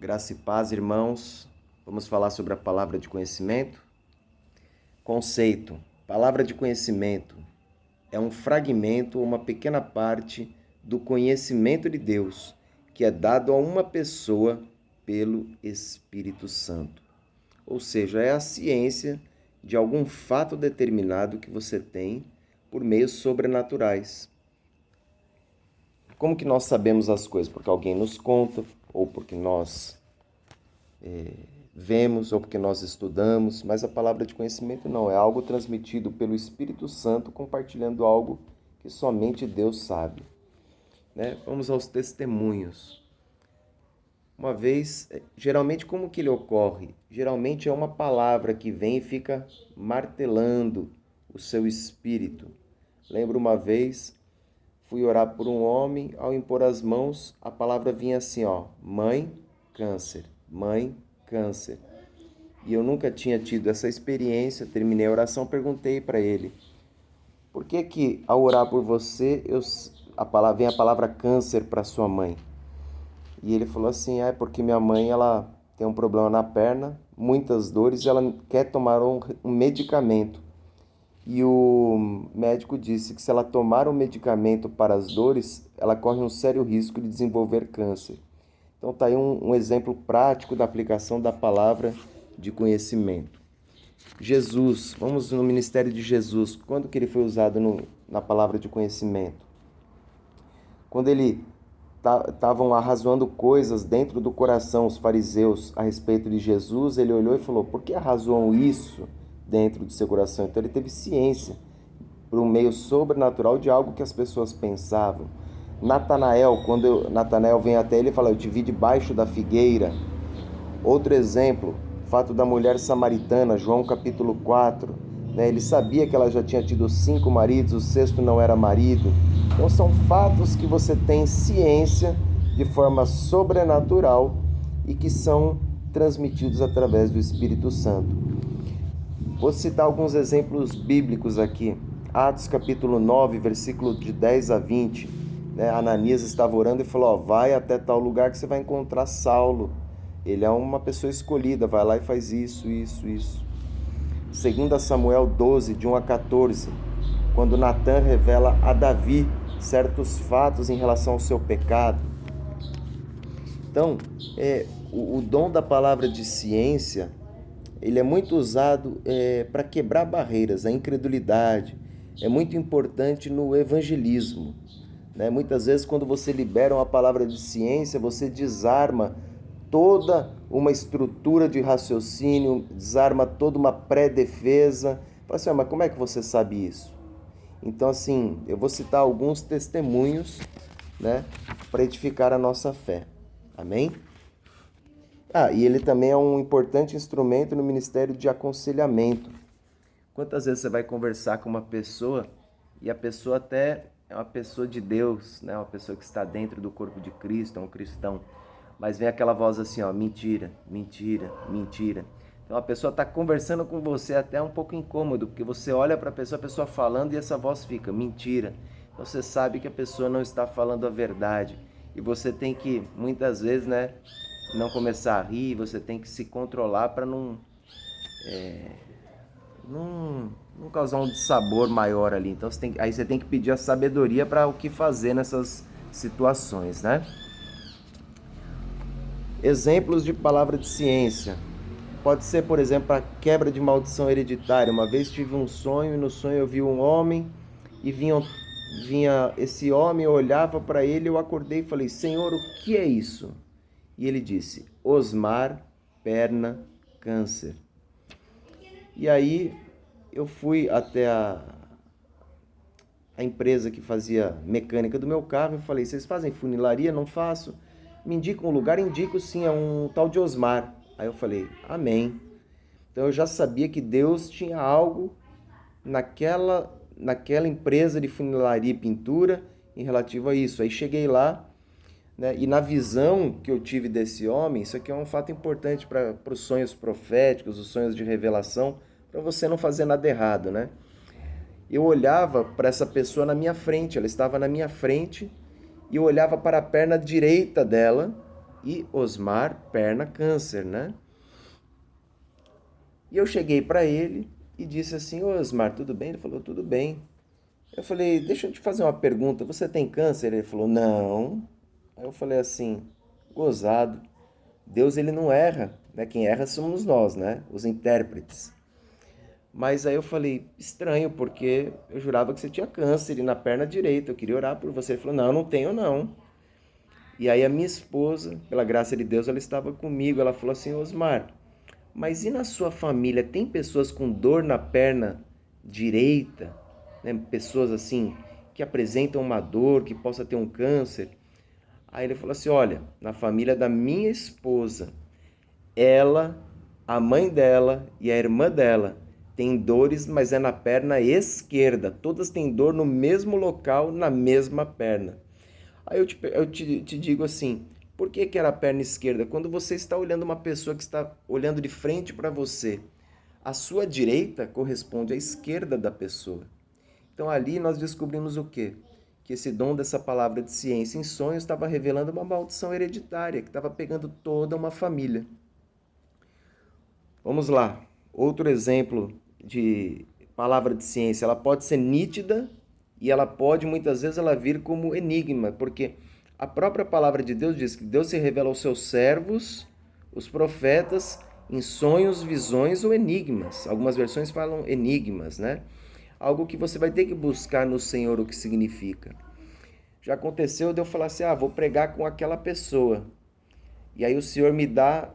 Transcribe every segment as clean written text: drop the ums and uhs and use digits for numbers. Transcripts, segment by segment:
Graça e paz, irmãos. Vamos falar sobre a palavra de conhecimento. Conceito. Palavra de conhecimento é um fragmento ou uma pequena parte do conhecimento de Deus que é dado a uma pessoa pelo Espírito Santo. Ou seja, é a ciência de algum fato determinado que você tem por meios sobrenaturais. Como que nós sabemos as coisas? Porque alguém nos conta, ou porque nós vemos, ou porque nós estudamos, mas a palavra de conhecimento não, é algo transmitido pelo Espírito Santo, compartilhando algo que somente Deus sabe. Vamos aos testemunhos. Uma vez, geralmente como que ele ocorre? Geralmente é uma palavra que vem e fica martelando o seu espírito. Lembro uma vez, fui orar por um homem, ao impor as mãos, a palavra vinha assim, mãe, câncer, mãe, câncer. E eu nunca tinha tido essa experiência, terminei a oração, perguntei para ele, por que ao orar por você, vem a palavra câncer para sua mãe? E ele falou assim, porque minha mãe ela tem um problema na perna, muitas dores, e ela quer tomar um medicamento. E o médico disse que se ela tomar um medicamento para as dores, ela corre um sério risco de desenvolver câncer. Então está aí um exemplo prático da aplicação da palavra de conhecimento. Jesus, vamos no ministério de Jesus. Quando que ele foi usado na palavra de conhecimento? Quando ele estavam arrazoando coisas dentro do coração, os fariseus, a respeito de Jesus, ele olhou e falou, por que arrazoam isso dentro do seu coração? Então ele teve ciência, por um meio sobrenatural, de algo que as pessoas pensavam. Natanael, quando Natanael vem até ele e fala, eu te vi debaixo da figueira. Outro exemplo, o fato da mulher samaritana, João capítulo 4, ele sabia que ela já tinha tido 5 maridos, o 6º não era marido. Então são fatos que você tem ciência de forma sobrenatural e que são transmitidos através do Espírito Santo. Vou citar alguns exemplos bíblicos aqui. Atos capítulo 9, versículo de 10 a 20. Ananias estava orando e falou, vai até tal lugar que você vai encontrar Saulo. Ele é uma pessoa escolhida, vai lá e faz isso. 2 Samuel 12, de 1 a 14, quando Natan revela a Davi certos fatos em relação ao seu pecado. Então, o dom da palavra de ciência, ele é muito usado para quebrar barreiras, a incredulidade. É muito importante no evangelismo. Muitas vezes, quando você libera uma palavra de ciência, você desarma toda uma estrutura de raciocínio, desarma toda uma pré-defesa. Fala assim, mas como é que você sabe isso? Então, assim, eu vou citar alguns testemunhos, para edificar a nossa fé. Amém? E ele também é um importante instrumento no ministério de aconselhamento. Quantas vezes você vai conversar com uma pessoa e a pessoa até é uma pessoa de Deus, uma pessoa que está dentro do corpo de Cristo, é um cristão, mas vem aquela voz assim, mentira, mentira, mentira. Então a pessoa está conversando com você até um pouco incômodo, porque você olha para a pessoa falando e essa voz fica, mentira. Então você sabe que a pessoa não está falando a verdade. E você tem que, muitas vezes, não começar a rir, você tem que se controlar para não causar um dissabor maior ali. Então aí você tem que pedir a sabedoria para o que fazer nessas situações, Exemplos de palavra de ciência. Pode ser, por exemplo, a quebra de maldição hereditária. Uma vez tive um sonho e no sonho eu vi um homem e vinha esse homem, eu olhava para ele, eu acordei e falei, Senhor, o que é isso? E ele disse, Osmar, perna, câncer. E aí eu fui até a empresa que fazia mecânica do meu carro e falei, vocês fazem funilaria? Não faço. Me indica um lugar? Indico sim, é um tal de Osmar. Aí eu falei, amém. Então eu já sabia que Deus tinha algo naquela empresa de funilaria e pintura em relativo a isso. Aí cheguei lá, e na visão que eu tive desse homem, isso aqui é um fato importante para os sonhos proféticos, os sonhos de revelação, para você não fazer nada errado, Eu olhava para essa pessoa na minha frente, ela estava na minha frente, e eu olhava para a perna direita dela, e Osmar, perna, câncer, né? E eu cheguei para ele e disse assim: Ô Osmar, tudo bem? Ele falou: tudo bem. Eu falei: deixa eu te fazer uma pergunta, você tem câncer? Ele falou: não. Aí eu falei assim: gozado. Deus, ele não erra, né? Quem erra somos nós, né? Os intérpretes. Mas aí eu falei: estranho, porque eu jurava que você tinha câncer e na perna direita, eu queria orar por você. Ele falou: não, não tenho não. E aí a minha esposa, pela graça de Deus, ela estava comigo. Ela falou assim: Osmar, mas e na sua família tem pessoas com dor na perna direita, né? Pessoas assim que apresentam uma dor, que possa ter um câncer? Aí ele falou assim: olha, na família da minha esposa, ela, a mãe dela e a irmã dela têm dores, mas é na perna esquerda. Todas têm dor no mesmo local, na mesma perna. Aí eu te digo assim: por que era a perna esquerda? Quando você está olhando uma pessoa que está olhando de frente para você, a sua direita corresponde à esquerda da pessoa. Então ali nós descobrimos o quê? Que esse dom dessa palavra de ciência em sonhos estava revelando uma maldição hereditária que estava pegando toda uma família. Vamos lá. Outro exemplo de palavra de ciência. Ela pode ser nítida e ela pode muitas vezes ela vir como enigma, porque a própria palavra de Deus diz que Deus se revela aos seus servos, os profetas, em sonhos, visões ou enigmas. Algumas versões falam enigmas, né? Algo que você vai ter que buscar no Senhor o que significa. Já aconteceu de eu falar assim: vou pregar com aquela pessoa. E aí o Senhor me dá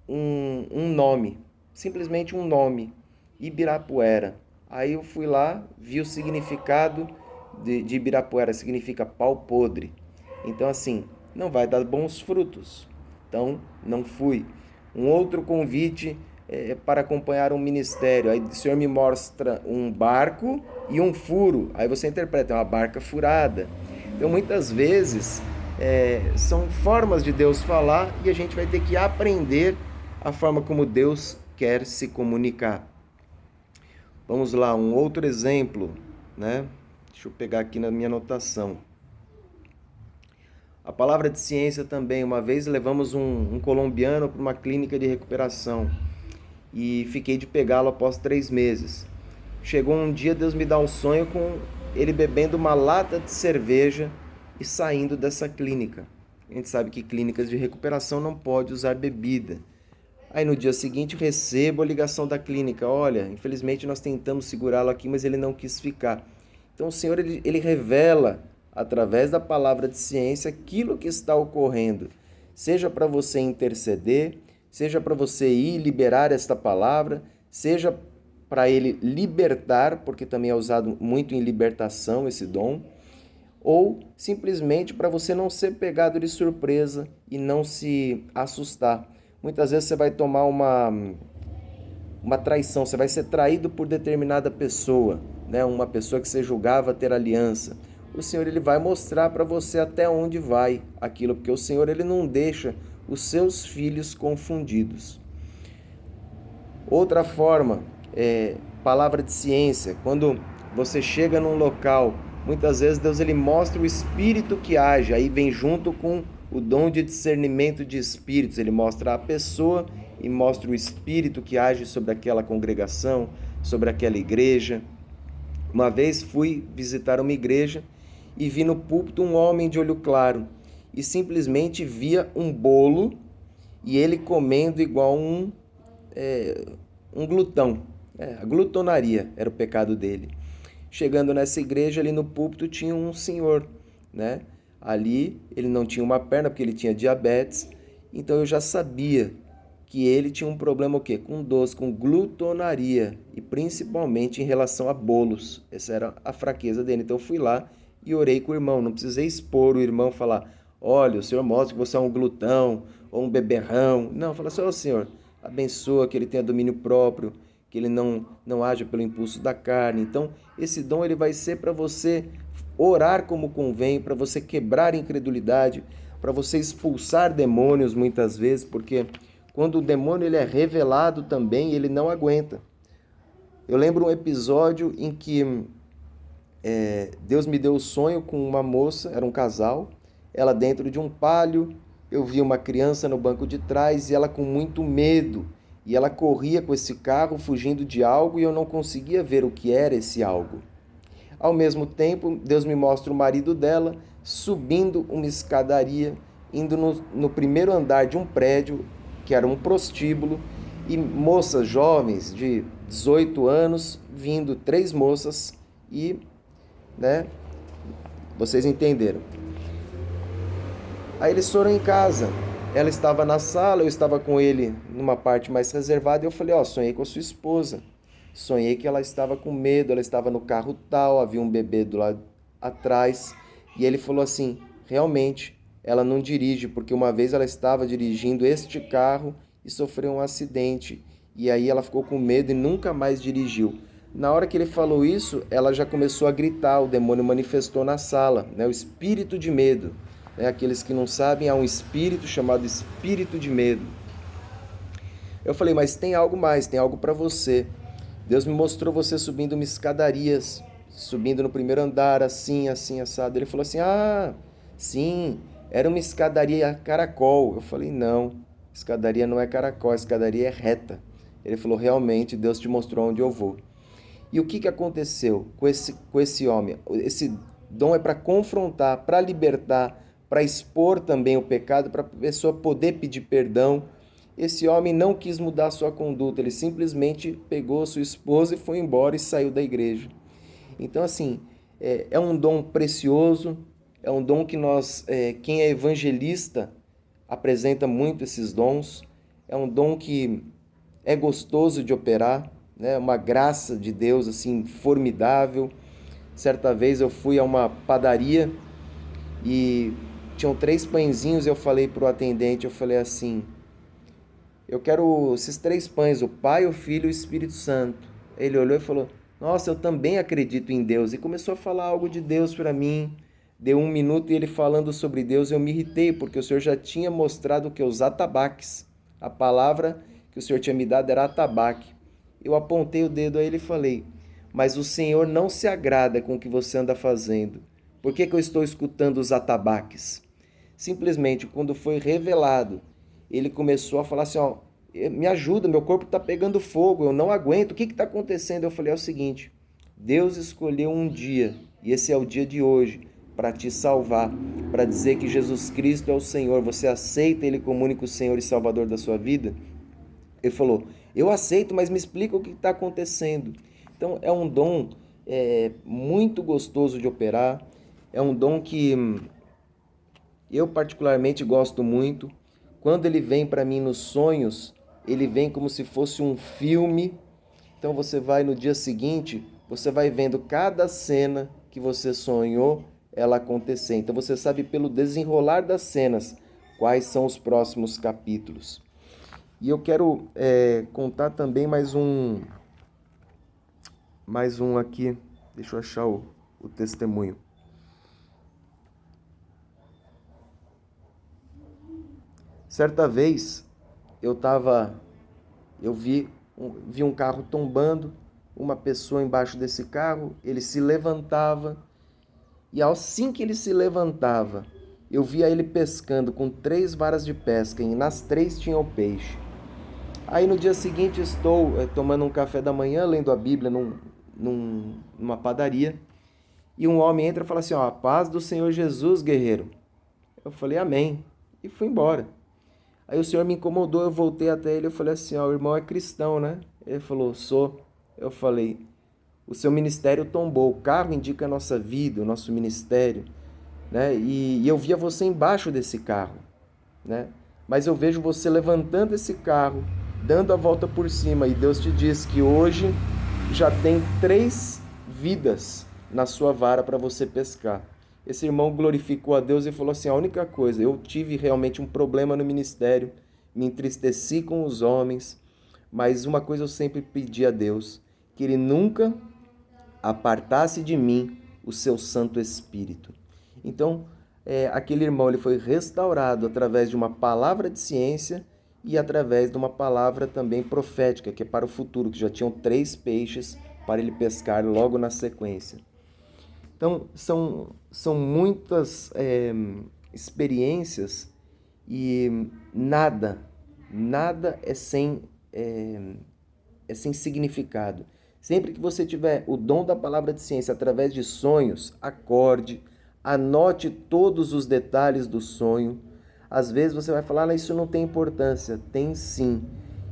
um nome, simplesmente um nome, Ibirapuera. Aí eu fui lá, vi o significado de Ibirapuera, significa pau podre. Então assim, não vai dar bons frutos. Então não fui. Um outro convite para acompanhar um ministério. Aí o Senhor me mostra um barco e um furo. Aí você interpreta, é uma barca furada. Então muitas vezes são formas de Deus falar e a gente vai ter que aprender a forma como Deus quer se comunicar. Vamos lá, um outro exemplo, né? Deixa eu pegar aqui na minha anotação. A palavra de ciência também. Uma vez levamos um colombiano para uma clínica de recuperação e fiquei de pegá-lo após 3 meses. Chegou um dia, Deus me dá um sonho com ele bebendo uma lata de cerveja e saindo dessa clínica. A gente sabe que clínicas de recuperação não pode usar bebida. Aí no dia seguinte recebo a ligação da clínica: olha, infelizmente nós tentamos segurá-lo aqui, mas ele não quis ficar. Então o Senhor ele revela através da palavra de ciência aquilo que está ocorrendo, seja para você interceder, seja para você ir liberar esta palavra, seja para ele libertar, porque também é usado muito em libertação esse dom, ou simplesmente para você não ser pegado de surpresa e não se assustar. Muitas vezes você vai tomar uma traição, você vai ser traído por determinada pessoa, né? Uma pessoa que você julgava ter aliança. O Senhor ele vai mostrar para você até onde vai aquilo, porque o Senhor ele não deixa os seus filhos confundidos. Outra forma, palavra de ciência. Quando você chega num local, muitas vezes Deus ele mostra o espírito que age, aí vem junto com o dom de discernimento de espíritos. Ele mostra a pessoa e mostra o espírito que age sobre aquela congregação, sobre aquela igreja. Uma vez fui visitar uma igreja e vi no púlpito um homem de olho claro e simplesmente via um bolo e ele comendo igual um glutão. A glutonaria era o pecado dele. Chegando nessa igreja, ali no púlpito tinha um senhor, né? Ali ele não tinha uma perna porque ele tinha diabetes, então eu já sabia que ele tinha um problema o quê? Com doce, com glutonaria e principalmente em relação a bolos. Essa era a fraqueza dele. Então eu fui lá e orei com o irmão. Não precisei expor o irmão, falar: olha, o Senhor mostra que você é um glutão ou um beberrão. Não, fala só: Senhor, abençoa que ele tenha domínio próprio, que ele não haja pelo impulso da carne. Então esse dom ele vai ser para você orar como convém, para você quebrar a incredulidade, para você expulsar demônios muitas vezes, porque quando o demônio ele é revelado também, ele não aguenta. Eu lembro um episódio em que Deus me deu o sonho com uma moça, era um casal, ela dentro de um palio, eu vi uma criança no banco de trás e ela com muito medo. E ela corria com esse carro fugindo de algo e eu não conseguia ver o que era esse algo. Ao mesmo tempo, Deus me mostra o marido dela subindo uma escadaria, indo no primeiro andar de um prédio, que era um prostíbulo, e moças jovens de 18 anos, vindo 3 moças e, né, vocês entenderam. Aí eles foram em casa. Ela estava na sala, eu estava com ele numa parte mais reservada e eu falei, sonhei com a sua esposa. Sonhei que ela estava com medo, ela estava no carro tal, havia um bebê do lado atrás. E ele falou assim, realmente, ela não dirige, porque uma vez ela estava dirigindo este carro e sofreu um acidente. E aí ela ficou com medo e nunca mais dirigiu. Na hora que ele falou isso, ela já começou a gritar, o demônio manifestou na sala, né? O espírito de medo. Aqueles que não sabem, há um espírito chamado espírito de medo. Eu falei, mas tem algo mais, tem algo para você. Deus me mostrou você subindo uma escadaria, subindo no primeiro andar, assim, assim, assado. Ele falou assim, sim, era uma escadaria caracol. Eu falei, não, escadaria não é caracol, a escadaria é reta. Ele falou, realmente, Deus te mostrou onde eu vou. E o que aconteceu com esse homem? Esse dom é para confrontar, para libertar, para expor também o pecado, para a pessoa poder pedir perdão. Esse homem não quis mudar sua conduta, ele simplesmente pegou sua esposa e foi embora e saiu da igreja. Então, assim, é um dom precioso, é um dom que quem é evangelista, apresenta muito esses dons. É um dom que é gostoso de operar, né? Uma graça de Deus, assim, formidável. Certa vez eu fui a uma padaria e tinham 3 pãezinhos, eu falei para o atendente, eu falei assim, eu quero esses 3 pães, o Pai, o Filho e o Espírito Santo. Ele olhou e falou, nossa, eu também acredito em Deus. E começou a falar algo de Deus para mim. Deu 1 minuto e ele falando sobre Deus, eu me irritei, porque o Senhor já tinha mostrado que os atabaques, a palavra que o Senhor tinha me dado era atabaque. Eu apontei o dedo a ele e falei, mas o Senhor não se agrada com o que você anda fazendo. Por que eu estou escutando os atabaques? Simplesmente, quando foi revelado, ele começou a falar assim, me ajuda, meu corpo está pegando fogo, eu não aguento, o que está acontecendo? Eu falei, é o seguinte, Deus escolheu um dia, e esse é o dia de hoje, para te salvar, para dizer que Jesus Cristo é o Senhor. Você aceita Ele como único Senhor e Salvador da sua vida? Ele falou, eu aceito, mas me explica o que está acontecendo. Então, é um dom muito gostoso de operar, é um dom que eu particularmente gosto muito. Quando ele vem para mim nos sonhos, ele vem como se fosse um filme. Então você vai no dia seguinte, você vai vendo cada cena que você sonhou ela acontecer. Então você sabe pelo desenrolar das cenas quais são os próximos capítulos. E eu quero contar também mais um aqui. Deixa eu achar o testemunho. Certa vez eu vi um carro tombando, uma pessoa embaixo desse carro, ele se levantava e assim que ele se levantava, eu via ele pescando com 3 varas de pesca e nas 3 tinha o peixe. Aí no dia seguinte estou tomando um café da manhã, lendo a Bíblia numa padaria, e um homem entra e fala assim, a paz do Senhor Jesus, guerreiro. Eu falei, amém, e fui embora. Aí o Senhor me incomodou, eu voltei até ele, eu falei assim, o irmão é cristão, né? Ele falou, sou. Eu falei, o seu ministério tombou, o carro indica a nossa vida, o nosso ministério, né? E eu via você embaixo desse carro, né? Mas eu vejo você levantando esse carro, dando a volta por cima, e Deus te diz que hoje já tem 3 vidas na sua vara para você pescar. Esse irmão glorificou a Deus e falou assim, a única coisa, eu tive realmente um problema no ministério, me entristeci com os homens, mas uma coisa eu sempre pedi a Deus, que Ele nunca apartasse de mim o seu Santo Espírito. Então, aquele irmão ele foi restaurado através de uma palavra de ciência e através de uma palavra também profética, que é para o futuro, que já tinham 3 peixes para ele pescar logo na sequência. Então, são muitas experiências E nada é sem significado. Sempre que você tiver o dom da palavra de ciência através de sonhos, acorde, anote todos os detalhes do sonho. Às vezes você vai falar, isso não tem importância. Tem sim.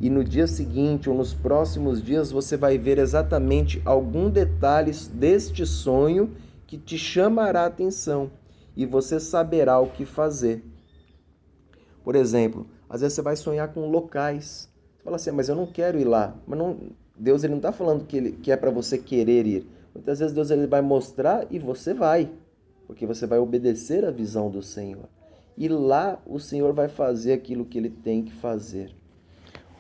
E no dia seguinte ou nos próximos dias você vai ver exatamente algum detalhe deste sonho que te chamará a atenção e você saberá o que fazer. Por exemplo, às vezes você vai sonhar com locais. Você fala assim, mas eu não quero ir lá. Mas não, Deus ele não está falando que é para você querer ir. Muitas vezes Deus ele vai mostrar e você vai. Porque você vai obedecer à visão do Senhor. E lá o Senhor vai fazer aquilo que ele tem que fazer.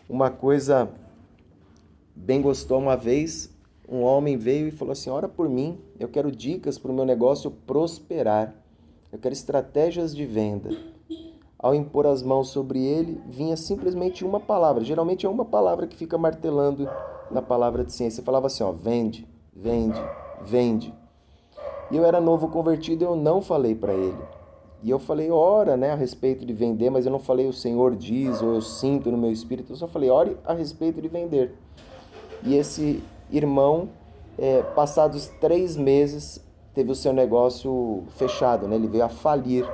Uma coisa bem gostosa, uma vez um homem veio e falou assim, ora por mim, eu quero dicas para o meu negócio prosperar. Eu quero estratégias de venda. Ao impor as mãos sobre ele, vinha simplesmente uma palavra. Geralmente é uma palavra que fica martelando na palavra de ciência. Falava assim, vende, vende, vende. E eu era novo convertido e eu não falei para ele. E eu falei, ora, a respeito de vender, mas eu não falei o Senhor diz, ou eu sinto no meu espírito. Eu só falei, ore a respeito de vender. E esse irmão, passados 3 meses, teve o seu negócio fechado, Ele veio a falir.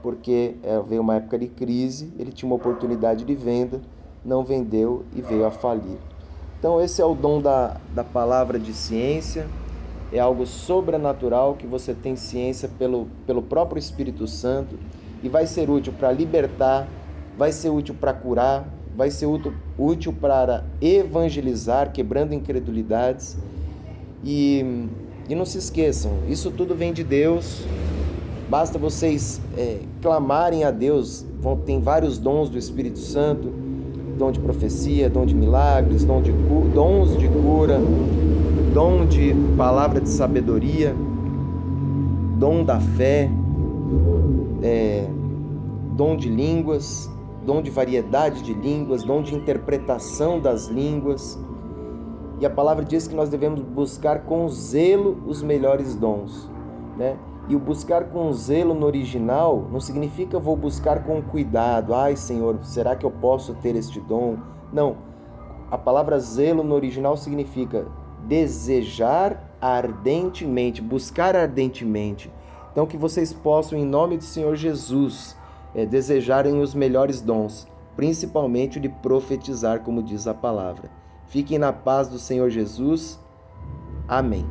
Porque veio uma época de crise, ele tinha uma oportunidade de venda, não vendeu e veio a falir. Então esse é o dom da palavra de ciência, é algo sobrenatural que você tem ciência pelo próprio Espírito Santo e vai ser útil para libertar, vai ser útil para curar, vai ser útil para evangelizar, quebrando incredulidades. E não se esqueçam, isso tudo vem de Deus. Basta vocês clamarem a Deus. Tem vários dons do Espírito Santo, dom de profecia, dom de milagres, dons de cura, dom de palavra de sabedoria, dom da fé, dom de línguas, dom de variedade de línguas, dom de interpretação das línguas. E a palavra diz que nós devemos buscar com zelo os melhores dons, E o buscar com zelo no original não significa vou buscar com cuidado. Ai, Senhor, será que eu posso ter este dom? Não. A palavra zelo no original significa desejar ardentemente, buscar ardentemente. Então que vocês possam, em nome do Senhor Jesus, desejarem os melhores dons, principalmente o de profetizar, como diz a palavra. Fiquem na paz do Senhor Jesus. Amém.